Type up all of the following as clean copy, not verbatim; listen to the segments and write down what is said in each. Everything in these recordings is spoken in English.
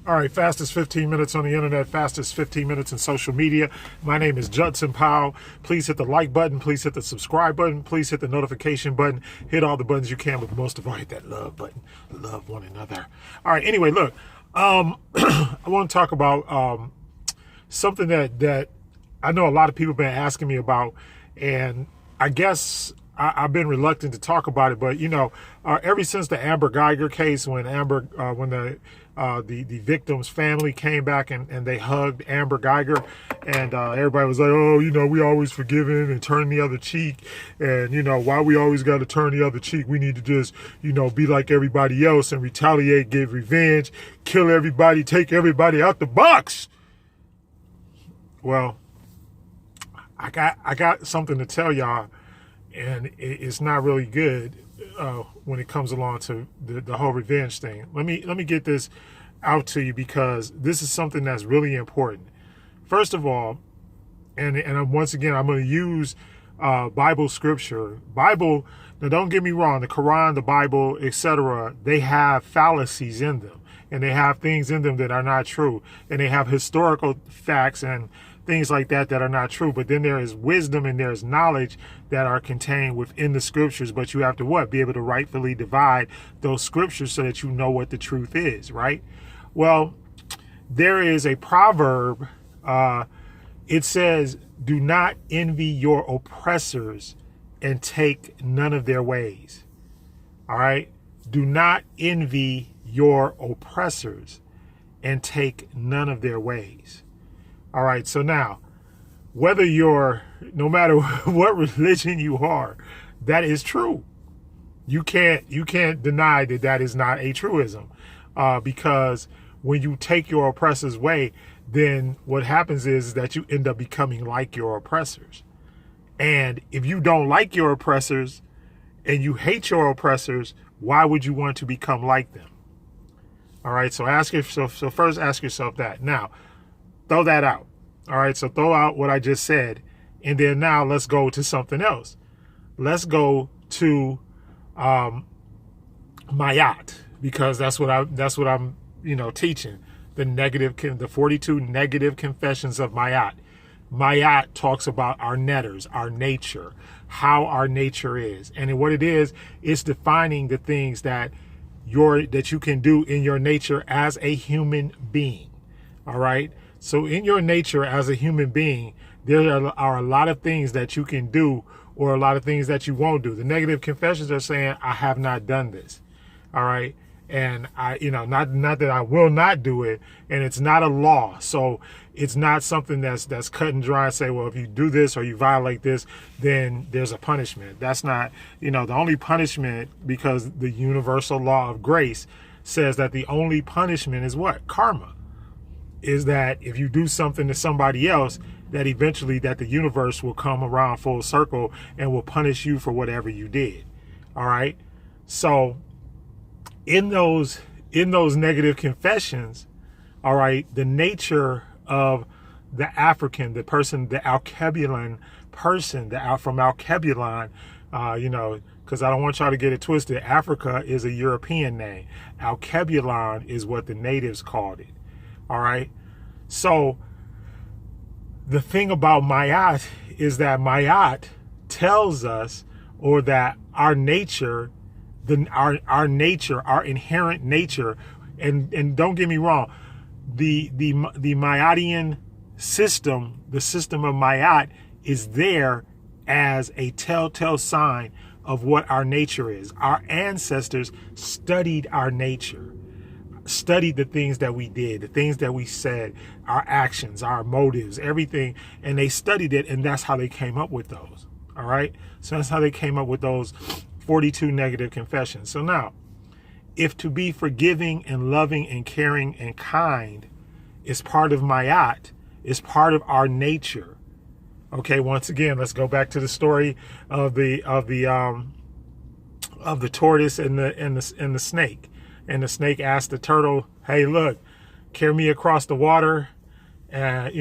All right, fastest 15 minutes on the internet, fastest 15 minutes in social media. My name is Judson Powell. Please hit the like button. Please hit the subscribe button. Please hit the notification button. Hit all the buttons you can, but most of all, hit that love button. Love one another. All right, anyway, look, I want to talk about something that I know a lot of people have been asking me about, and I guess I've been reluctant to talk about it, but ever since the Amber Geiger case, when the victim's family came back and they hugged Amber Geiger, and everybody was like, oh, we always forgiving and turn the other cheek, and why we always got to turn the other cheek? We need to just be like everybody else and retaliate, get revenge, kill everybody, take everybody out the box. Well, I got something to tell y'all, and it's not really good when it comes along to the whole revenge thing. Let me get this out to you, because this is something that's really important. First of all, and once again, I'm going to use Bible scripture. Bible, now don't get me wrong, the Quran, the Bible, etc., they have fallacies in them, and they have things in them that are not true, and they have historical facts and things like that are not true. But then there is wisdom and there is knowledge that are contained within the scriptures. But you have to be able to rightfully divide those scriptures so that you know what the truth is, right? Well, there is a proverb. It says, do not envy your oppressors and take none of their ways. All right? Do not envy your oppressors and take none of their ways. All right, so now, no matter what religion you are, that is true. You can't deny that is not a truism, because when you take your oppressor's way, then what happens is that you end up becoming like your oppressors. And if you don't like your oppressors and you hate your oppressors, why would you want to become like them? All right, so first ask yourself that. Now, throw that out. All right, so throw out what I just said, and then now let's go to something else. Let's go to Maat, because that's what I'm teaching. The 42 negative confessions of Maat. Maat talks about our netters, our nature, how our nature is, and what it is defining the things that you can do in your nature as a human being. All right. So in your nature as a human being, there are a lot of things that you can do, or a lot of things that you won't do. The negative confessions are saying, I have not done this. All right. And not that I will not do it. And it's not a law. So it's not something that's cut and dry and say, well, if you do this or you violate this, then there's a punishment. That's not, the only punishment, because the universal law of grace says that the only punishment is what? Karma. Is that if you do something to somebody else, that eventually that the universe will come around full circle and will punish you for whatever you did. All right. So in those negative confessions, all right, the nature of the African, the person, the Alkebulan person, from Alkebulan, because I don't want y'all to get it twisted. Africa is a European name. Alkebulan is what the natives called it. All right. So the thing about Maat is that Maat tells us, or that our nature, our nature, our inherent nature, and don't get me wrong, the Maatian system, the system of Maat, is there as a telltale sign of what our nature is. Our ancestors studied our nature. Studied the things that we did, the things that we said, our actions, our motives, everything, and they studied it, and that's how they came up with those. All right, so that's how they came up with those 42 negative confessions. So now, if to be forgiving and loving and caring and kind is part of Maat, is part of our nature. Okay, once again, let's go back to the story of the tortoise and the snake. And the snake asked the turtle, hey, look, carry me across the water, and,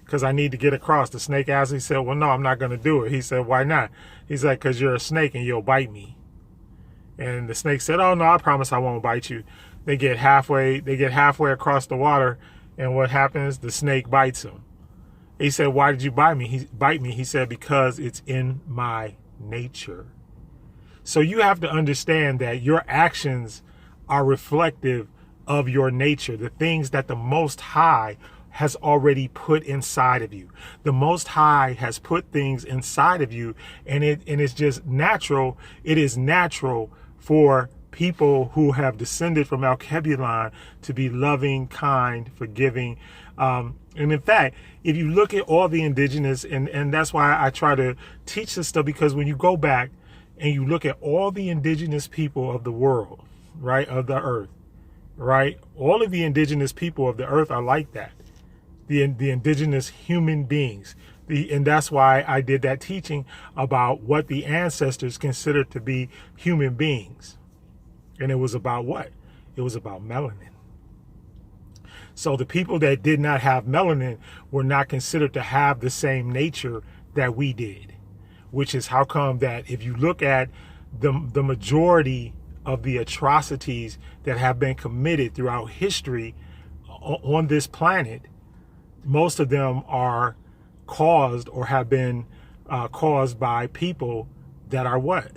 because I need to get across. The snake asked, he said, well, no, I'm not going to do it. He said, why not? He's like, because you're a snake and you'll bite me. And the snake said, oh, no, I promise I won't bite you. They get halfway across the water, and what happens? The snake bites him. He said, "Why did you bite me?" He said, "Because it's in my nature." So you have to understand that your actions are reflective of your nature, the things that the Most High has already put inside of you. The Most High has put things inside of you, and it's just natural. It is natural for people who have descended from Al-Kebulon to be loving, kind, forgiving. And in fact, if you look at all the indigenous, and that's why I try to teach this stuff, because when you go back and you look at all the indigenous people of the world, right, of the earth, right, all of the indigenous people of the earth are like that. The indigenous human beings. And that's why I did that teaching about what the ancestors considered to be human beings. And it was about what? It was about melanin. So the people that did not have melanin were not considered to have the same nature that we did, which is how come that if you look at the majority of the atrocities that have been committed throughout history on this planet, most of them are caused or have been caused by people that are what?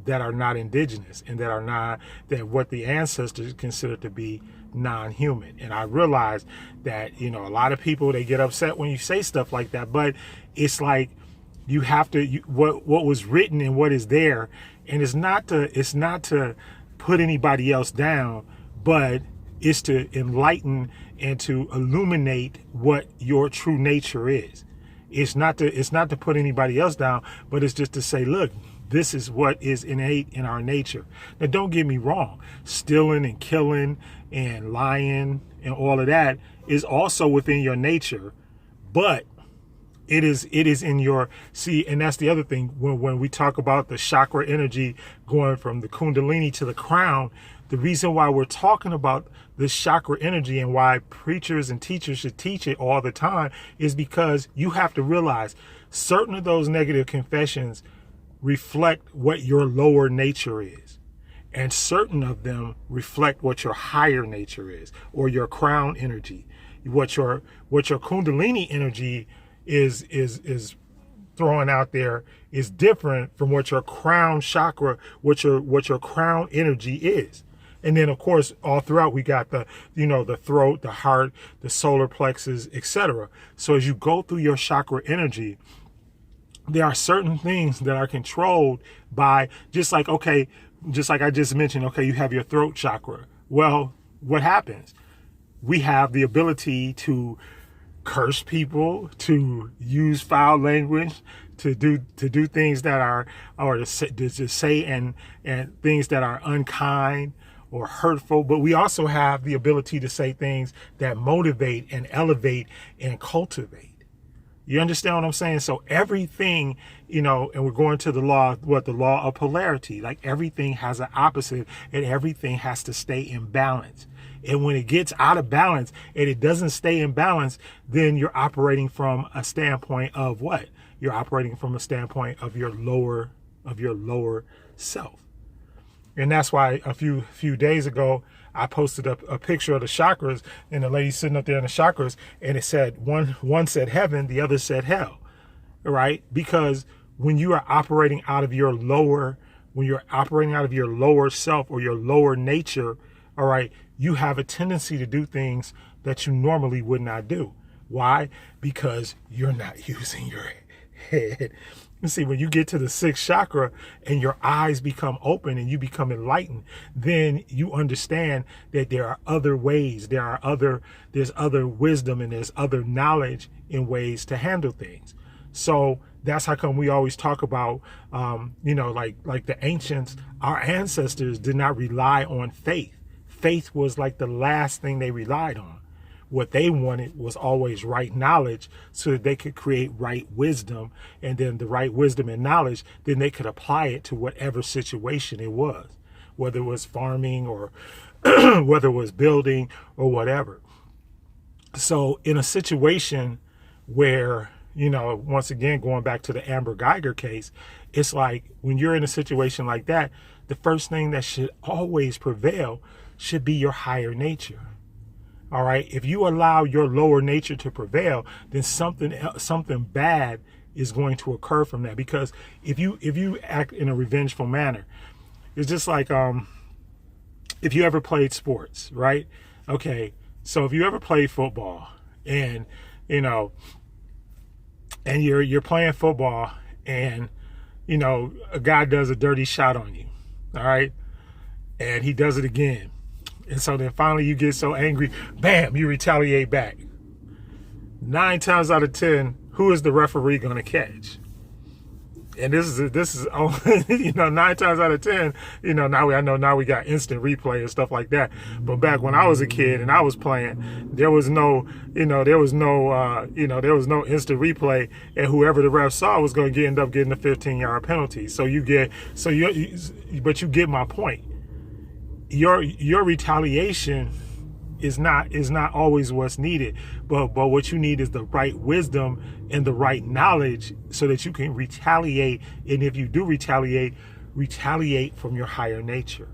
That are not indigenous, and that are not, that what the ancestors consider to be non-human. And I realize that, you know, a lot of people, they get upset when you say stuff like that, but it's like you have to, what was written and what is there, and it's not to put anybody else down, but it's to enlighten and to illuminate what your true nature is. It's not to put anybody else down, but it's just to say, look, this is what is innate in our nature. Now, don't get me wrong. Stealing and killing and lying and all of that is also within your nature, but it is in your, see, and that's the other thing. When we talk about the chakra energy going from the kundalini to the crown, the reason why we're talking about this chakra energy and why preachers and teachers should teach it all the time is because you have to realize certain of those negative confessions reflect what your lower nature is, and certain of them reflect what your higher nature is, or your crown energy. What your kundalini energy is throwing out there is different from what your crown chakra, what your crown energy is. And then, of course, all throughout, we got the throat, the heart, the solar plexus, etc. So as you go through your chakra energy, there are certain things that are controlled by, just like I just mentioned, okay, you have your throat chakra. Well, what happens? We have the ability to curse people, to use foul language, to do things that are, or to say and things that are unkind or hurtful, but we also have the ability to say things that motivate and elevate and cultivate. You understand what I'm saying? So everything, and we're going to the law of polarity. Like everything has an opposite, and everything has to stay in balance. And when it gets out of balance and it doesn't stay in balance, then you're operating from a standpoint of what? You're operating from a standpoint of your lower self. And that's why a few days ago, I posted up a picture of the chakras, and the lady sitting up there in the chakras, and it said, one said heaven, the other said hell, right? Because when you are operating out of your lower self or your lower nature, all right, you have a tendency to do things that you normally would not do. Why? Because you're not using your head. You see, when you get to the sixth chakra and your eyes become open and you become enlightened, then you understand that there are other ways, there's other wisdom, and there's other knowledge in ways to handle things. So that's how come we always talk about, like the ancients, our ancestors did not rely on faith. Faith was like the last thing they relied on. What they wanted was always right knowledge, so that they could create right wisdom, and then the right wisdom and knowledge, then they could apply it to whatever situation it was, whether it was farming or whether it was building or whatever. So in a situation where, once again, going back to the Amber Geiger case, it's like when you're in a situation like that, the first thing that should always prevail should be your higher nature. All right. If you allow your lower nature to prevail, then something bad is going to occur from that. Because if you act in a revengeful manner, it's just like if you ever played sports, right? Okay. So if you ever played football and you're playing football and a guy does a dirty shot on you, all right, and he does it again. And so then finally you get so angry, bam, you retaliate back. 9 times out of 10, who is the referee going to catch? And this is 9 times out of 10, now we got instant replay and stuff like that. But back when I was a kid and I was playing, there was no instant replay, and whoever the ref saw was going to end up getting a 15-yard penalty. But you get my point. Your retaliation is not always what's needed, but what you need is the right wisdom and the right knowledge so that you can retaliate. And if you do retaliate from your higher nature.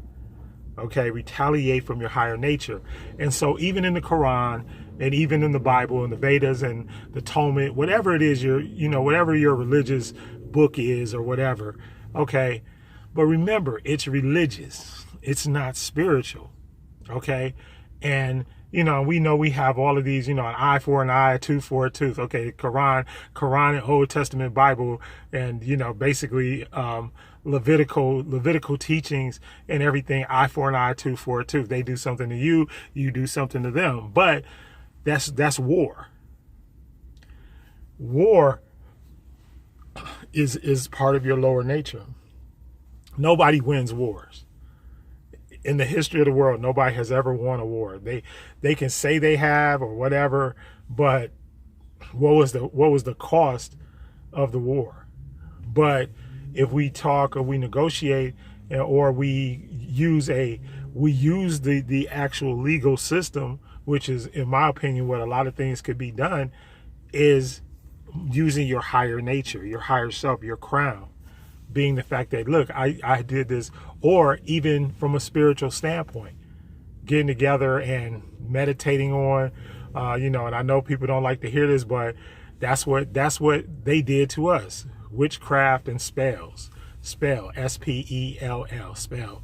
Okay, retaliate from your higher nature. And so even in the Quran and even in the Bible and the Vedas and the Talmud, whatever it is whatever your religious book is or whatever, okay, but remember, it's religious. It's not spiritual. Okay. And, we know we have all of these, an eye for an eye, a tooth for a tooth. Okay. Quran and Old Testament Bible and, basically, Levitical teachings and everything, eye for an eye, tooth for a tooth. They do something to you, you do something to them. But that's war. War is part of your lower nature. Nobody wins wars. In the history of the world, nobody has ever won a war. They can say they have or whatever, but what was the cost of the war? But if we talk or we negotiate or we use the actual legal system, which is, in my opinion, what a lot of things could be done, is using your higher nature, your higher self, your crown. Being the fact that, look, I did this, or even from a spiritual standpoint, getting together and meditating on, and I know people don't like to hear this, but that's what they did to us. Witchcraft and spells. Spell, S-P-E-L-L, spell.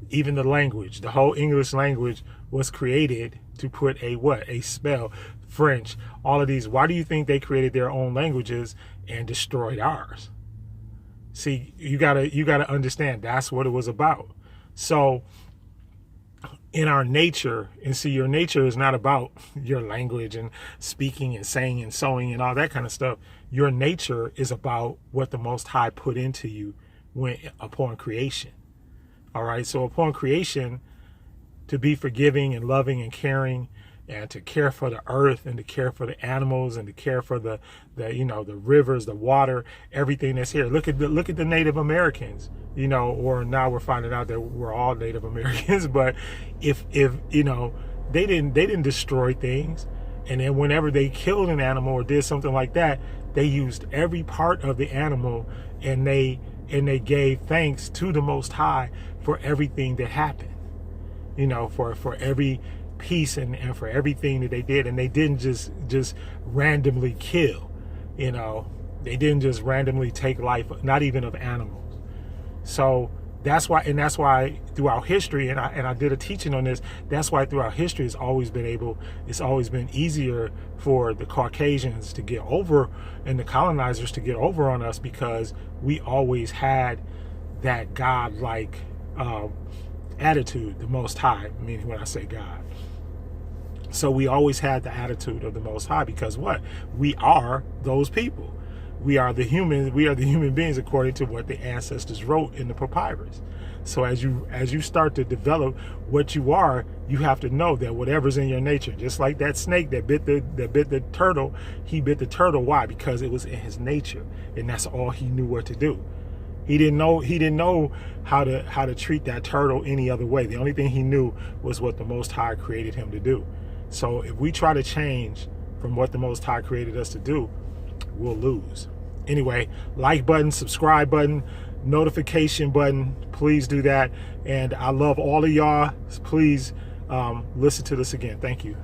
Even the language, the whole English language was created to put a spell. French, all of these. Why do you think they created their own languages and destroyed ours? See, you gotta understand that's what it was about. So in our nature, and see, your nature is not about your language and speaking and saying and sewing and all that kind of stuff. Your nature is about what the Most High put into you upon creation. All right. So upon creation, to be forgiving and loving and caring, and to care for the earth and to care for the animals and to care for the rivers, the water, everything that's here. Look at the Native Americans, or now we're finding out that we're all Native Americans. But if they didn't destroy things, and then whenever they killed an animal or did something like that, they used every part of the animal and they gave thanks to the Most High for everything that happened. For every piece and for everything that they did. And they didn't just randomly kill. They didn't just randomly take life, not even of animals. So that's why throughout history, and I did a teaching on this, that's why throughout history it's always been easier for the Caucasians to get over and the colonizers to get over on us, because we always had that God-like attitude, the Most High, meaning when I say God. So we always had the attitude of the Most High, because what? We are those people. We are the human beings according to what the ancestors wrote in the papyrus. So as you start to develop what you are, you have to know that whatever's in your nature, just like that snake that bit the turtle, he bit the turtle. Why? Because it was in his nature, and that's all he knew what to do. He didn't know how to treat that turtle any other way. The only thing he knew was what the Most High created him to do. So if we try to change from what the Most High created us to do, we'll lose. Anyway, like button, subscribe button, notification button, please do that. And I love all of y'all. Please listen to this again. Thank you.